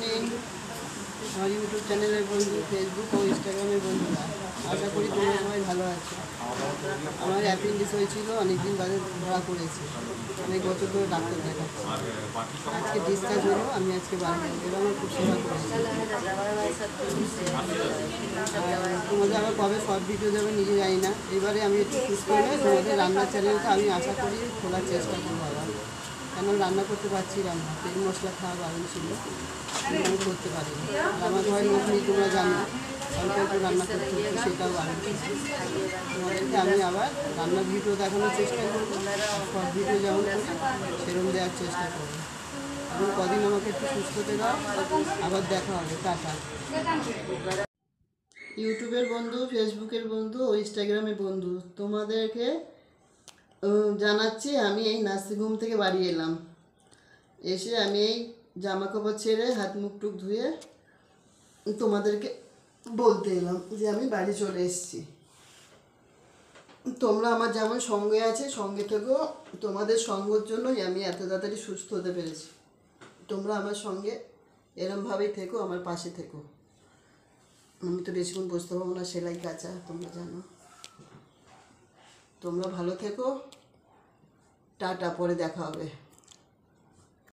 Morning আমার YouTube চ্যানেলের বন্ধু, ফেসবুক ও ইনস্টাগ্রামের বন্ধুরা, আশা করি তোমরা সবাই ভালো আছো। আমার অ্যাপেন্ডিক্স হয়েছিল, অনেকদিন বাদে ধরা পড়েছে। অনেক বছর ধরে ডাক্তার দেখাচ্ছি। আজকে ডিসচার্জ হলো, আমি আজকে বাড়ি যাবো। এবার আমার খুব সেবা করেছি। তোমাদের আবার কবে শর্ট ভিডিও যাবে নিজে জানি না। এবারে আমি একটু সুস্থ হলে তোমাদের রান্নার চ্যানেলটা আমি আশা করি খোলার চেষ্টা করবো আবার। কেন রান্না করতে পারছিলাম না, তেল মশলা খাওয়া বারণ ছিল, আমি করতে পারিনি। আর আমার ঘরে লোক নেই, তোমরা জানো, অল্প অল্প রান্না করতে হচ্ছে, সেটাও বারণ ছিল। তোমাদেরকে আমি আবার রান্নার ভিডিও দেখানোর চেষ্টা করবো, শর্ট ভিডিও যেমন করি সেরকম দেওয়ার চেষ্টা করবো। এখন কদিন আমাকে একটু সুস্থতে দাও, আবার দেখা হবে। টাটা। ইউটিউবের বন্ধু, ফেসবুকের বন্ধু ও ইনস্টাগ্রামের বন্ধু, তোমাদেরকে জানাচ্ছি আমি এই নার্সিংহোম থেকে বাড়ি এলাম। এসে আমি এই জামা কাপড় ছেড়ে হাত মুখ টুক ধুয়ে তোমাদেরকে বলতে এলাম যে আমি বাড়ি চলে এসেছি। তোমরা আমার যেমন সঙ্গে আছে, সঙ্গে থেকেও। তোমাদের সঙ্গের জন্যই আমি এত তাড়াতাড়ি সুস্থ হতে পেরেছি। তোমরা আমার সঙ্গে এরমভাবেই থেকো, আমার পাশে থেকো। আমি তো বেশিক্ষণ বসতে পারবো না, সেলাই কাঁচা, তোমরা জানো। তোমরা ভালো থেকো, টাটা, পরে দেখা হবে।